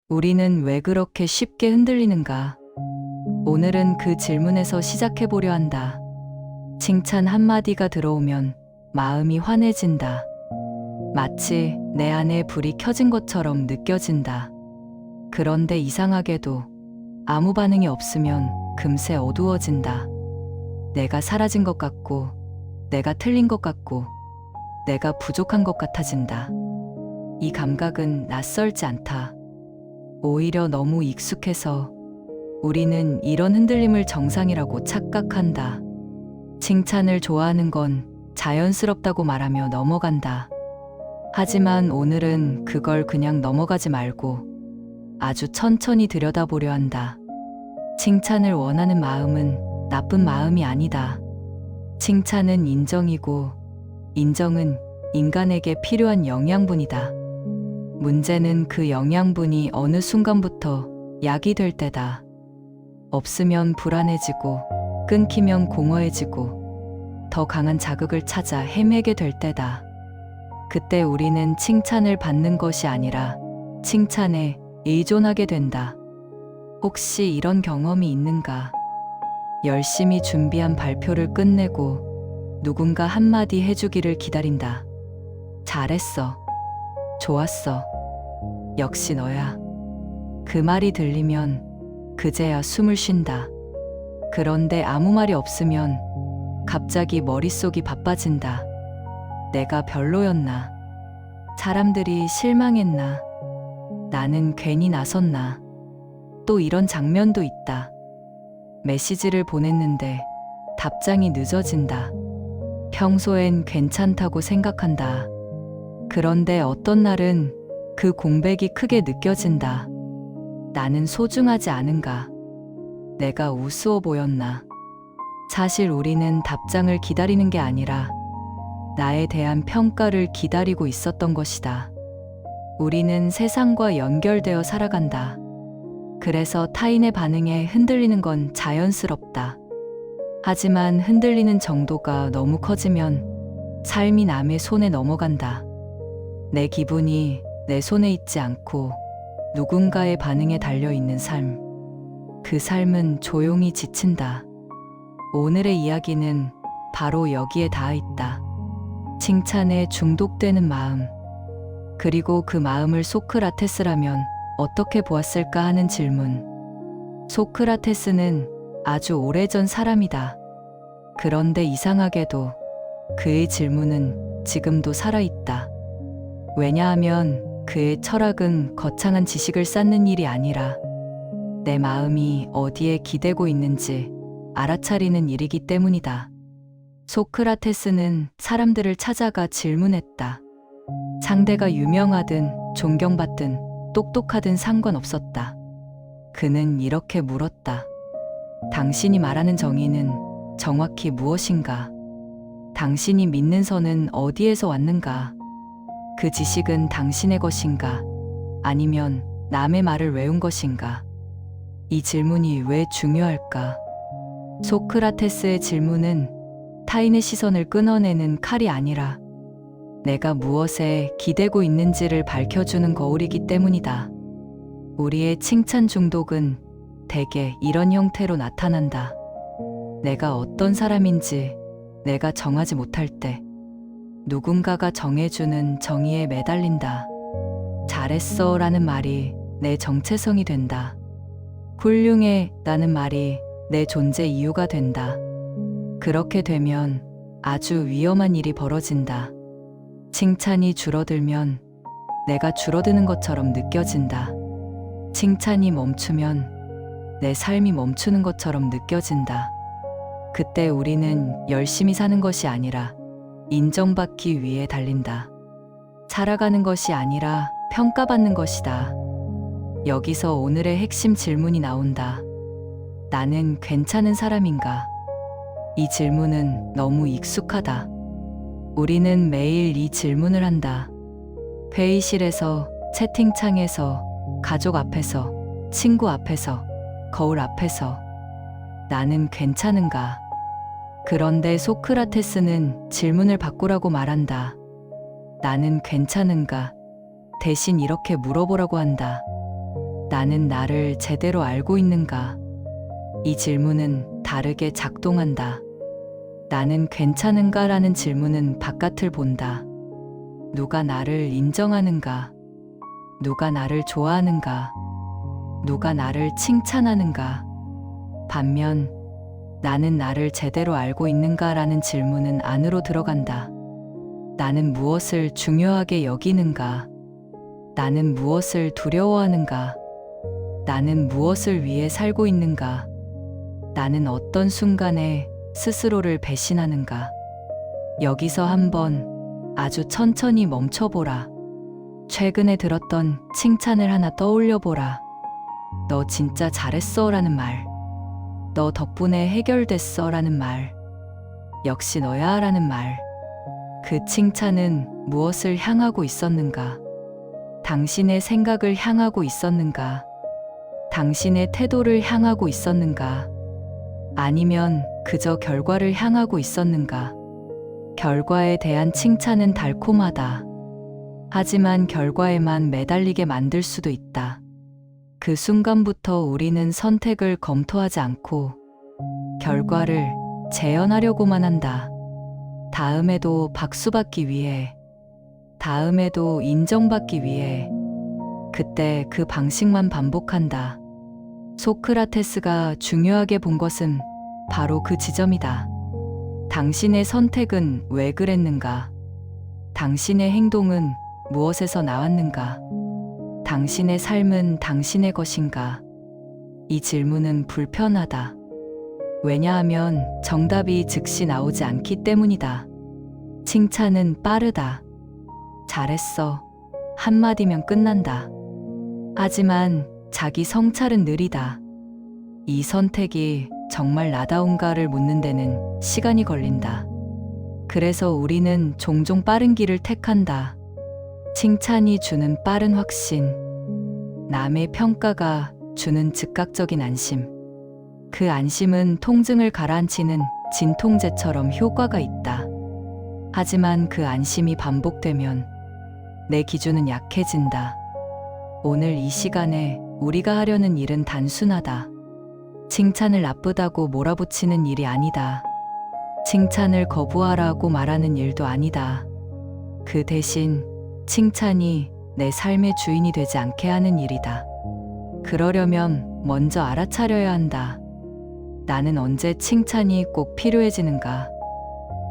우리는 왜 그렇게 쉽게 흔들리는가? 오늘은 그 질문에서 시작해보려 한다. 칭찬 한마디가 들어오면 마음이 환해진다. 마치 내 안에 불이 켜진 것처럼 느껴진다. 그런데 이상하게도 아무 반응이 없으면 금세 어두워진다. 내가 사라진 것 같고, 내가 틀린 것 같고, 내가 부족한 것 같아진다. 이 감각은 낯설지 않다. 오히려 너무 익숙해서 우리는 이런 흔들림을 정상이라고 착각한다. 칭찬을 좋아하는 건 자연스럽다고 말하며 넘어간다. 하지만 오늘은 그걸 그냥 넘어가지 말고 아주 천천히 들여다보려 한다. 칭찬을 원하는 마음은 나쁜 마음이 아니다. 칭찬은 인정이고, 인정은 인간에게 필요한 영양분이다. 문제는 그 영양분이 어느 순간부터 약이 될 때다. 없으면 불안해지고, 끊기면 공허해지고, 더 강한 자극을 찾아 헤매게 될 때다. 그때 우리는 칭찬을 받는 것이 아니라 칭찬에 의존하게 된다. 혹시 이런 경험이 있는가? 열심히 준비한 발표를 끝내고 누군가 한마디 해주기를 기다린다. 잘했어. 좋았어. 역시 너야. 그 말이 들리면 그제야 숨을 쉰다. 그런데 아무 말이 없으면 갑자기 머릿속이 바빠진다. 내가 별로였나? 사람들이 실망했나? 나는 괜히 나섰나? 또 이런 장면도 있다. 메시지를 보냈는데 답장이 늦어진다. 평소엔 괜찮다고 생각한다. 그런데 어떤 날은 그 공백이 크게 느껴진다. 나는 소중하지 않은가? 내가 우스워 보였나? 사실 우리는 답장을 기다리는 게 아니라 나에 대한 평가를 기다리고 있었던 것이다. 우리는 세상과 연결되어 살아간다. 그래서 타인의 반응에 흔들리는 건 자연스럽다. 하지만 흔들리는 정도가 너무 커지면 삶이 남의 손에 넘어간다. 내 기분이 내 손에 있지 않고 누군가의 반응에 달려있는 삶. 그 삶은 조용히 지친다. 오늘의 이야기는 바로 여기에 닿아 있다. 칭찬에 중독되는 마음. 그리고 그 마음을 소크라테스라면 어떻게 보았을까 하는 질문. 소크라테스는 아주 오래전 사람이다. 그런데 이상하게도 그의 질문은 지금도 살아있다. 왜냐하면 그의 철학은 거창한 지식을 쌓는 일이 아니라 내 마음이 어디에 기대고 있는지 알아차리는 일이기 때문이다. 소크라테스는 사람들을 찾아가 질문했다. 상대가 유명하든 존경받든 똑똑하든 상관없었다. 그는 이렇게 물었다. 당신이 말하는 정의는 정확히 무엇인가? 당신이 믿는 선은 어디에서 왔는가? 그 지식은 당신의 것인가? 아니면 남의 말을 외운 것인가? 이 질문이 왜 중요할까? 소크라테스의 질문은 타인의 시선을 끊어내는 칼이 아니라 내가 무엇에 기대고 있는지를 밝혀주는 거울이기 때문이다. 우리의 칭찬 중독은 대개 이런 형태로 나타난다. 내가 어떤 사람인지 내가 정하지 못할 때 누군가가 정해주는 정의에 매달린다. 잘했어 라는 말이 내 정체성이 된다. 훌륭해 라는 말이 내 존재 이유가 된다. 그렇게 되면 아주 위험한 일이 벌어진다. 칭찬이 줄어들면 내가 줄어드는 것처럼 느껴진다. 칭찬이 멈추면 내 삶이 멈추는 것처럼 느껴진다. 그때 우리는 열심히 사는 것이 아니라 인정받기 위해 달린다. 살아가는 것이 아니라 평가받는 것이다. 여기서 오늘의 핵심 질문이 나온다. 나는 괜찮은 사람인가? 이 질문은 너무 익숙하다. 우리는 매일 이 질문을 한다. 회의실에서, 채팅창에서, 가족 앞에서, 친구 앞에서, 거울 앞에서. 나는 괜찮은가? 그런데 소크라테스는 질문을 바꾸라고 말한다. 나는 괜찮은가? 대신 이렇게 물어보라고 한다. 나는 나를 제대로 알고 있는가? 이 질문은 다르게 작동한다. 나는 괜찮은가? 라는 질문은 바깥을 본다. 누가 나를 인정하는가? 누가 나를 좋아하는가? 누가 나를 칭찬하는가? 반면 나는 나를 제대로 알고 있는가? 라는 질문은 안으로 들어간다. 나는 무엇을 중요하게 여기는가? 나는 무엇을 두려워하는가? 나는 무엇을 위해 살고 있는가? 나는 어떤 순간에 스스로를 배신하는가? 여기서 한번 아주 천천히 멈춰보라. 최근에 들었던 칭찬을 하나 떠올려보라. 너 진짜 잘했어 라는 말. 너 덕분에 해결됐어 라는 말. 역시 너야 라는 말. 그 칭찬은 무엇을 향하고 있었는가? 당신의 생각을 향하고 있었는가? 당신의 태도를 향하고 있었는가? 아니면 그저 결과를 향하고 있었는가? 결과에 대한 칭찬은 달콤하다. 하지만 결과에만 매달리게 만들 수도 있다. 그 순간부터 우리는 선택을 검토하지 않고 결과를 재현하려고만 한다. 다음에도 박수받기 위해, 다음에도 인정받기 위해, 그때 그 방식만 반복한다. 소크라테스가 중요하게 본 것은 바로 그 지점이다. 당신의 선택은 왜 그랬는가? 당신의 행동은 무엇에서 나왔는가? 당신의 삶은 당신의 것인가? 이 질문은 불편하다. 왜냐하면 정답이 즉시 나오지 않기 때문이다. 칭찬은 빠르다. 잘했어. 한마디면 끝난다. 하지만 자기 성찰은 느리다. 이 선택이 정말 나다운가를 묻는 데는 시간이 걸린다. 그래서 우리는 종종 빠른 길을 택한다. 칭찬이 주는 빠른 확신, 남의 평가가 주는 즉각적인 안심. 그 안심은 통증을 가라앉히는 진통제처럼 효과가 있다. 하지만 그 안심이 반복되면 내 기준은 약해진다. 오늘 이 시간에 우리가 하려는 일은 단순하다. 칭찬을 나쁘다고 몰아붙이는 일이 아니다. 칭찬을 거부하라고 말하는 일도 아니다. 그 대신 칭찬이 내 삶의 주인이 되지 않게 하는 일이다. 그러려면 먼저 알아차려야 한다. 나는 언제 칭찬이 꼭 필요해지는가?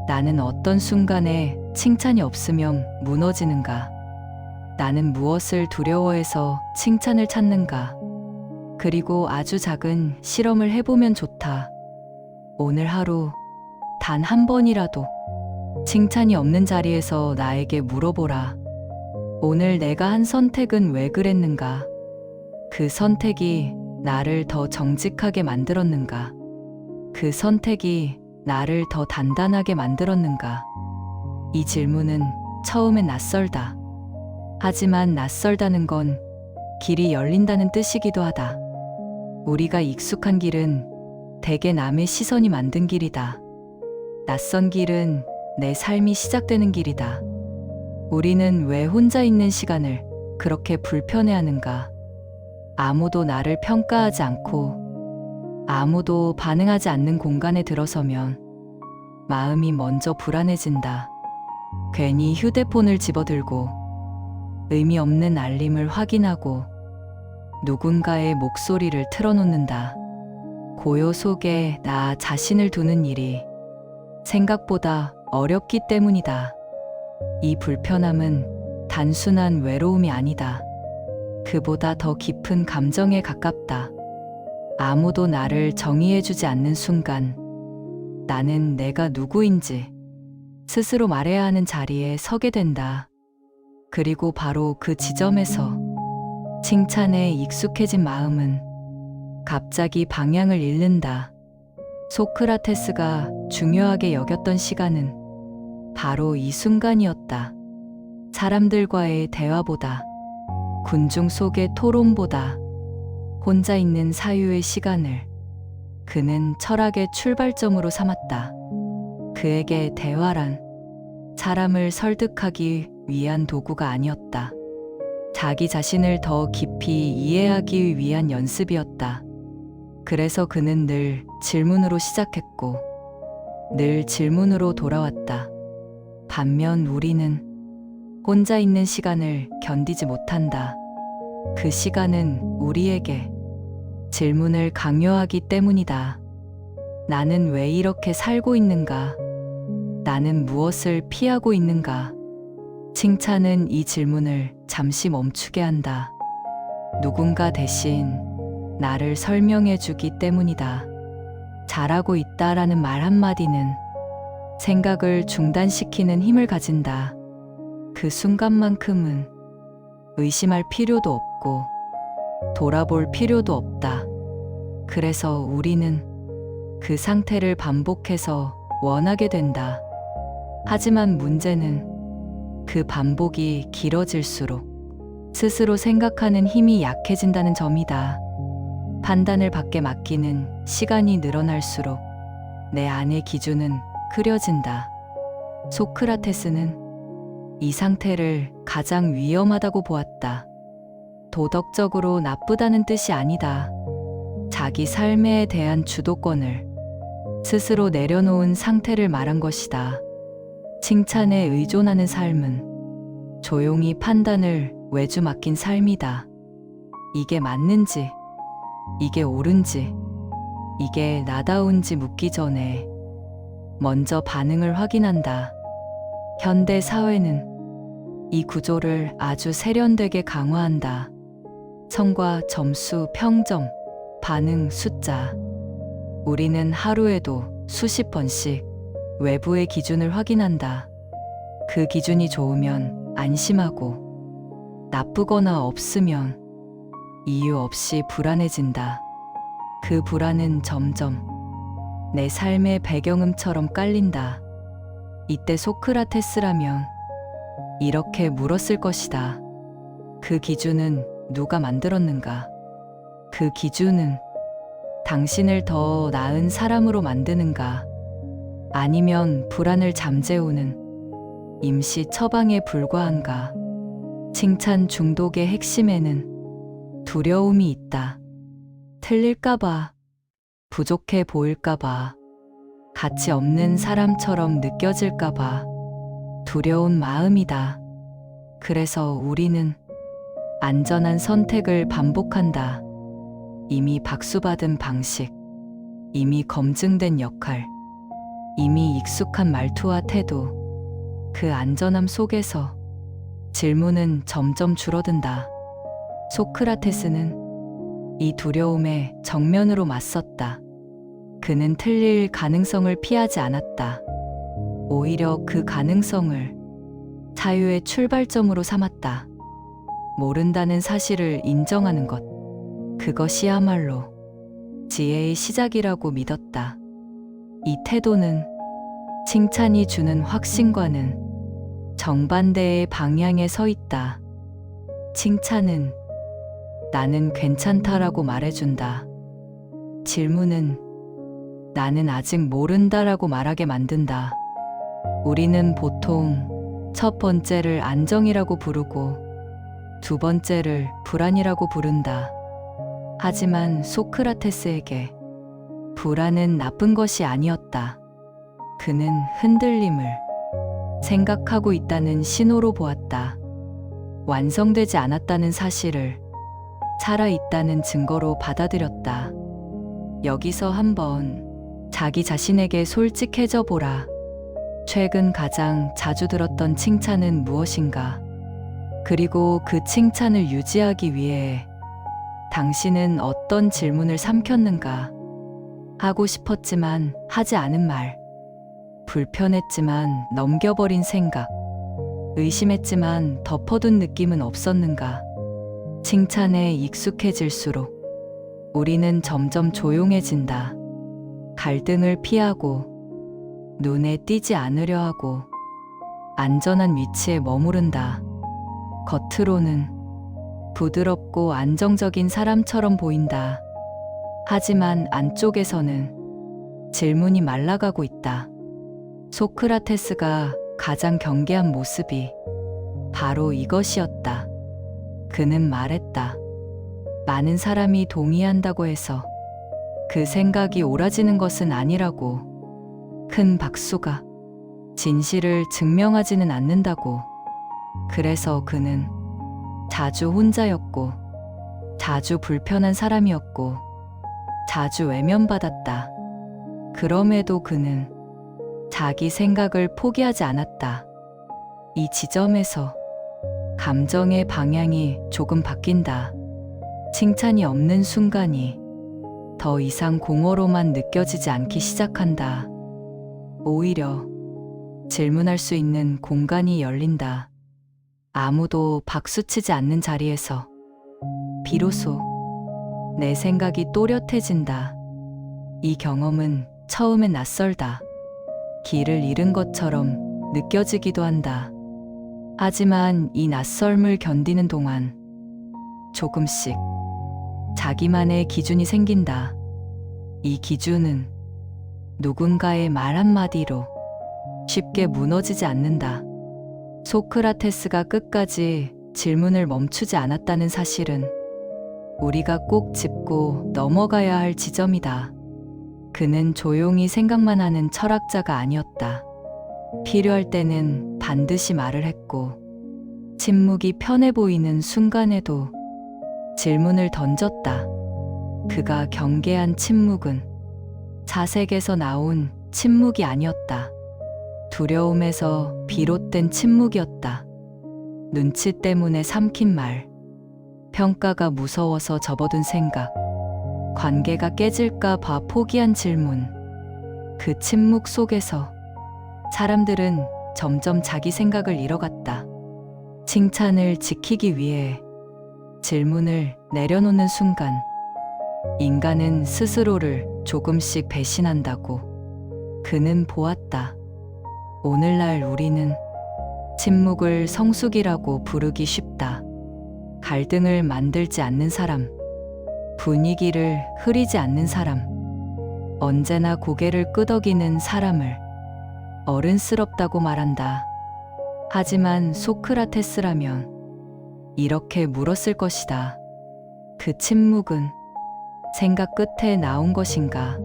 나는 어떤 순간에 칭찬이 없으면 무너지는가? 나는 무엇을 두려워해서 칭찬을 찾는가? 그리고 아주 작은 실험을 해보면 좋다. 오늘 하루 단 한 번이라도 칭찬이 없는 자리에서 나에게 물어보라. 오늘 내가 한 선택은 왜 그랬는가? 그 선택이 나를 더 정직하게 만들었는가? 그 선택이 나를 더 단단하게 만들었는가? 이 질문은 처음엔 낯설다. 하지만 낯설다는 건 길이 열린다는 뜻이기도 하다. 우리가 익숙한 길은 대개 남의 시선이 만든 길이다. 낯선 길은 내 삶이 시작되는 길이다. 우리는 왜 혼자 있는 시간을 그렇게 불편해하는가? 아무도 나를 평가하지 않고 아무도 반응하지 않는 공간에 들어서면 마음이 먼저 불안해진다. 괜히 휴대폰을 집어들고 의미 없는 알림을 확인하고 누군가의 목소리를 틀어놓는다. 고요 속에 나 자신을 두는 일이 생각보다 어렵기 때문이다. 이 불편함은 단순한 외로움이 아니다. 그보다 더 깊은 감정에 가깝다. 아무도 나를 정의해주지 않는 순간 나는 내가 누구인지 스스로 말해야 하는 자리에 서게 된다. 그리고 바로 그 지점에서 칭찬에 익숙해진 마음은 갑자기 방향을 잃는다. 소크라테스가 중요하게 여겼던 시간은 바로 이 순간이었다. 사람들과의 대화보다, 군중 속의 토론보다, 혼자 있는 사유의 시간을 그는 철학의 출발점으로 삼았다. 그에게 대화란 사람을 설득하기 위한 도구가 아니었다. 자기 자신을 더 깊이 이해하기 위한 연습이었다. 그래서 그는 늘 질문으로 시작했고, 늘 질문으로 돌아왔다. 반면 우리는 혼자 있는 시간을 견디지 못한다. 그 시간은 우리에게 질문을 강요하기 때문이다. 나는 왜 이렇게 살고 있는가? 나는 무엇을 피하고 있는가? 칭찬은 이 질문을 잠시 멈추게 한다. 누군가 대신 나를 설명해 주기 때문이다. 잘하고 있다라는 말 한마디는 생각을 중단시키는 힘을 가진다. 그 순간만큼은 의심할 필요도 없고 돌아볼 필요도 없다. 그래서 우리는 그 상태를 반복해서 원하게 된다. 하지만 문제는 그 반복이 길어질수록 스스로 생각하는 힘이 약해진다는 점이다. 판단을 밖에 맡기는 시간이 늘어날수록 내 안의 기준은 흐려진다. 소크라테스는 이 상태를 가장 위험하다고 보았다. 도덕적으로 나쁘다는 뜻이 아니다. 자기 삶에 대한 주도권을 스스로 내려놓은 상태를 말한 것이다. 칭찬에 의존하는 삶은 조용히 판단을 외주 맡긴 삶이다. 이게 맞는지, 이게 옳은지, 이게 나다운지 묻기 전에 먼저 반응을 확인한다. 현대 사회는 이 구조를 아주 세련되게 강화한다. 성과, 점수, 평점, 반응, 숫자. 우리는 하루에도 수십 번씩 외부의 기준을 확인한다. 그 기준이 좋으면 안심하고 나쁘거나 없으면 이유 없이 불안해진다. 그 불안은 점점 내 삶의 배경음처럼 깔린다. 이때 소크라테스라면 이렇게 물었을 것이다. 그 기준은 누가 만들었는가? 그 기준은 당신을 더 나은 사람으로 만드는가? 아니면 불안을 잠재우는 임시 처방에 불과한가? 칭찬 중독의 핵심에는 두려움이 있다. 틀릴까봐, 부족해 보일까봐, 가치 없는 사람처럼 느껴질까봐 두려운 마음이다. 그래서 우리는 안전한 선택을 반복한다. 이미 박수받은 방식, 이미 검증된 역할, 이미 익숙한 말투와 태도. 그 안전함 속에서 질문은 점점 줄어든다. 소크라테스는 이 두려움에 정면으로 맞섰다. 그는 틀릴 가능성을 피하지 않았다. 오히려 그 가능성을 자유의 출발점으로 삼았다. 모른다는 사실을 인정하는 것, 그것이야말로 지혜의 시작이라고 믿었다. 이 태도는 칭찬이 주는 확신과는 정반대의 방향에 서 있다. 칭찬은 나는 괜찮다라고 말해준다. 질문은 나는 아직 모른다라고 말하게 만든다. 우리는 보통 첫 번째를 안정이라고 부르고 두 번째를 불안이라고 부른다. 하지만 소크라테스에게 불안은 나쁜 것이 아니었다. 그는 흔들림을 생각하고 있다는 신호로 보았다. 완성되지 않았다는 사실을 살아있다는 증거로 받아들였다. 여기서 한번 자기 자신에게 솔직해져 보라. 최근 가장 자주 들었던 칭찬은 무엇인가? 그리고 그 칭찬을 유지하기 위해 당신은 어떤 질문을 삼켰는가? 하고 싶었지만 하지 않은 말, 불편했지만 넘겨버린 생각, 의심했지만 덮어둔 느낌은 없었는가? 칭찬에 익숙해질수록 우리는 점점 조용해진다. 갈등을 피하고 눈에 띄지 않으려 하고 안전한 위치에 머무른다. 겉으로는 부드럽고 안정적인 사람처럼 보인다. 하지만 안쪽에서는 질문이 말라가고 있다. 소크라테스가 가장 경계한 모습이 바로 이것이었다. 그는 말했다. 많은 사람이 동의한다고 해서 그 생각이 옳아지는 것은 아니라고. 큰 박수가 진실을 증명하지는 않는다고. 그래서 그는 자주 혼자였고, 자주 불편한 사람이었고, 자주 외면받았다. 그럼에도 그는 자기 생각을 포기하지 않았다. 이 지점에서 감정의 방향이 조금 바뀐다. 칭찬이 없는 순간이 더 이상 공허로만 느껴지지 않기 시작한다. 오히려 질문할 수 있는 공간이 열린다. 아무도 박수치지 않는 자리에서 비로소 내 생각이 또렷해진다. 이 경험은 처음엔 낯설다. 길을 잃은 것처럼 느껴지기도 한다. 하지만 이 낯설음을 견디는 동안 조금씩 자기만의 기준이 생긴다. 이 기준은 누군가의 말 한마디로 쉽게 무너지지 않는다. 소크라테스가 끝까지 질문을 멈추지 않았다는 사실은 우리가 꼭 짚고 넘어가야 할 지점이다. 그는 조용히 생각만 하는 철학자가 아니었다. 필요할 때는 반드시 말을 했고, 침묵이 편해 보이는 순간에도 질문을 던졌다. 그가 경계한 침묵은 자색에서 나온 침묵이 아니었다. 두려움에서 비롯된 침묵이었다. 눈치 때문에 삼킨 말, 평가가 무서워서 접어둔 생각, 관계가 깨질까 봐 포기한 질문. 그 침묵 속에서 사람들은 점점 자기 생각을 잃어갔다. 칭찬을 지키기 위해 질문을 내려놓는 순간, 인간은 스스로를 조금씩 배신한다고. 그는 보았다. 오늘날 우리는 침묵을 성숙이라고 부르기 쉽다. 갈등을 만들지 않는 사람, 분위기를 흐리지 않는 사람, 언제나 고개를 끄덕이는 사람을 어른스럽다고 말한다. 하지만 소크라테스라면 이렇게 물었을 것이다. 그 침묵은 생각 끝에 나온 것인가?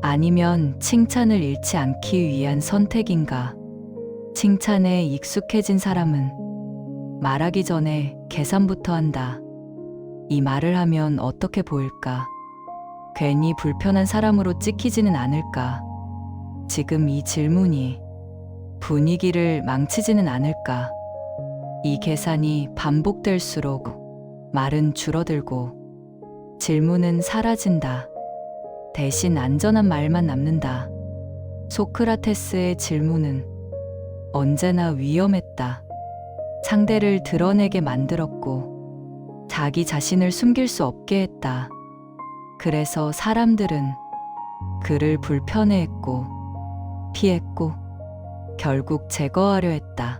아니면 칭찬을 잃지 않기 위한 선택인가? 칭찬에 익숙해진 사람은 말하기 전에 계산부터 한다. 이 말을 하면 어떻게 보일까? 괜히 불편한 사람으로 찍히지는 않을까? 지금 이 질문이 분위기를 망치지는 않을까? 이 계산이 반복될수록 말은 줄어들고 질문은 사라진다. 대신 안전한 말만 남는다. 소크라테스의 질문은 언제나 위험했다. 상대를 드러내게 만들었고 자기 자신을 숨길 수 없게 했다. 그래서 사람들은 그를 불편해했고 피했고 결국 제거하려 했다.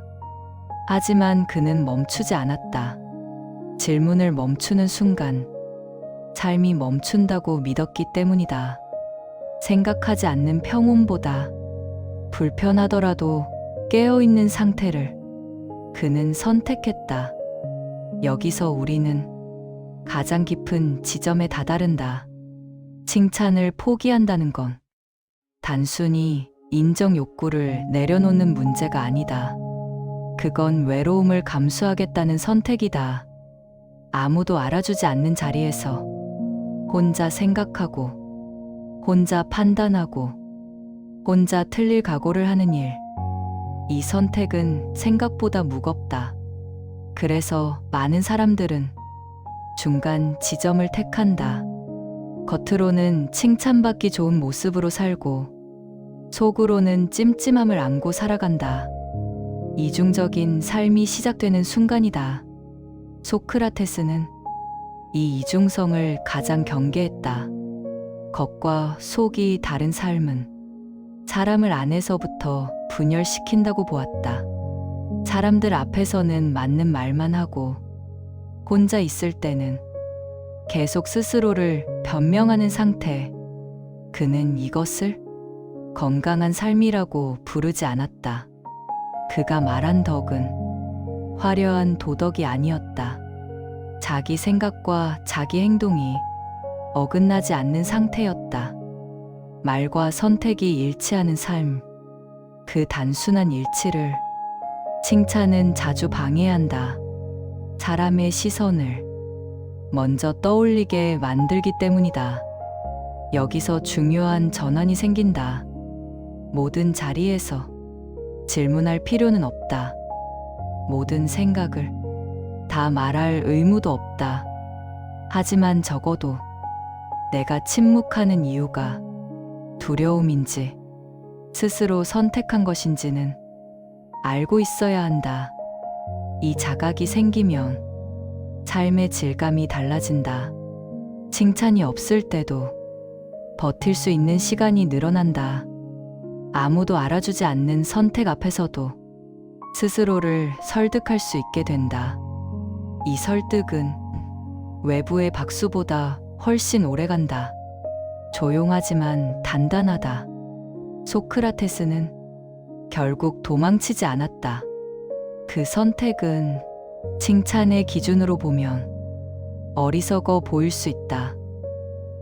하지만 그는 멈추지 않았다. 질문을 멈추는 순간 삶이 멈춘다고 믿었기 때문이다. 생각하지 않는 평온보다 불편하더라도 깨어있는 상태를 그는 선택했다. 여기서 우리는 가장 깊은 지점에 다다른다. 칭찬을 포기한다는 건 단순히 인정 욕구를 내려놓는 문제가 아니다. 그건 외로움을 감수하겠다는 선택이다. 아무도 알아주지 않는 자리에서 혼자 생각하고, 혼자 판단하고, 혼자 틀릴 각오를 하는 일. 이 선택은 생각보다 무겁다. 그래서 많은 사람들은 중간 지점을 택한다. 겉으로는 칭찬받기 좋은 모습으로 살고, 속으로는 찜찜함을 안고 살아간다. 이중적인 삶이 시작되는 순간이다. 소크라테스는 이 이중성을 가장 경계했다. 겉과 속이 다른 삶은 사람을 안에서부터 분열시킨다고 보았다. 사람들 앞에서는 맞는 말만 하고 혼자 있을 때는 계속 스스로를 변명하는 상태. 그는 이것을 건강한 삶이라고 부르지 않았다. 그가 말한 덕은 화려한 도덕이 아니었다. 자기 생각과 자기 행동이 어긋나지 않는 상태였다. 말과 선택이 일치하는 삶. 그 단순한 일치를 칭찬은 자주 방해한다. 사람의 시선을 먼저 떠올리게 만들기 때문이다. 여기서 중요한 전환이 생긴다. 모든 자리에서 질문할 필요는 없다. 모든 생각을 다 말할 의무도 없다. 하지만 적어도 내가 침묵하는 이유가 두려움인지 스스로 선택한 것인지는 알고 있어야 한다. 이 자각이 생기면 삶의 질감이 달라진다. 칭찬이 없을 때도 버틸 수 있는 시간이 늘어난다. 아무도 알아주지 않는 선택 앞에서도 스스로를 설득할 수 있게 된다. 이 설득은 외부의 박수보다 훨씬 오래간다. 조용하지만 단단하다. 소크라테스는 결국 도망치지 않았다. 그 선택은 칭찬의 기준으로 보면 어리석어 보일 수 있다.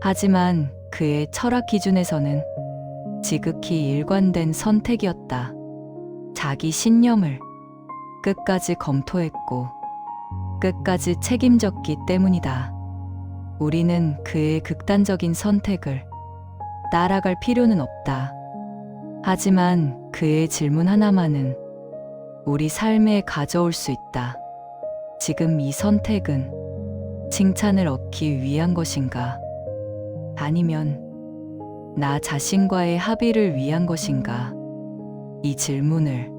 하지만 그의 철학 기준에서는 지극히 일관된 선택이었다. 자기 신념을 끝까지 검토했고 끝까지 책임졌기 때문이다. 우리는 그의 극단적인 선택을 따라갈 필요는 없다. 하지만 그의 질문 하나만은 우리 삶에 가져올 수 있다. 지금 이 선택은 칭찬을 얻기 위한 것인가? 아니면 나 자신과의 합의를 위한 것인가? 이 질문을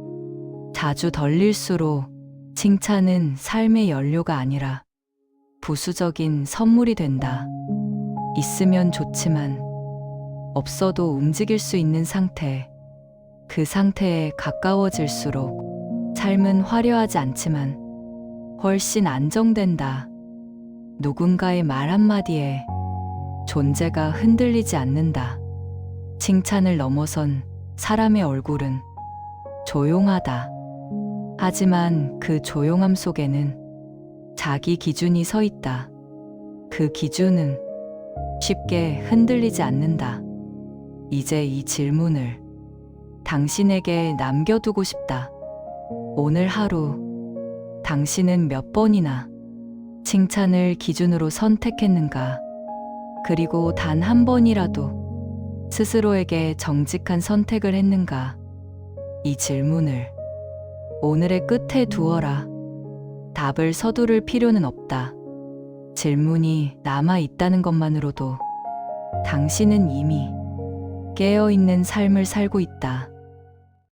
자주 덜릴수록 칭찬은 삶의 연료가 아니라 부수적인 선물이 된다. 있으면 좋지만 없어도 움직일 수 있는 상태. 그 상태에 가까워질수록 삶은 화려하지 않지만 훨씬 안정된다. 누군가의 말 한마디에 존재가 흔들리지 않는다. 칭찬을 넘어선 사람의 얼굴은 조용하다. 하지만 그 조용함 속에는 자기 기준이 서 있다. 그 기준은 쉽게 흔들리지 않는다. 이제 이 질문을 당신에게 남겨두고 싶다. 오늘 하루 당신은 몇 번이나 칭찬을 기준으로 선택했는가? 그리고 단 한 번이라도 스스로에게 정직한 선택을 했는가? 이 질문을 오늘의 끝에 두어라. 답을 서두를 필요는 없다. 질문이 남아 있다는 것만으로도 당신은 이미 깨어있는 삶을 살고 있다.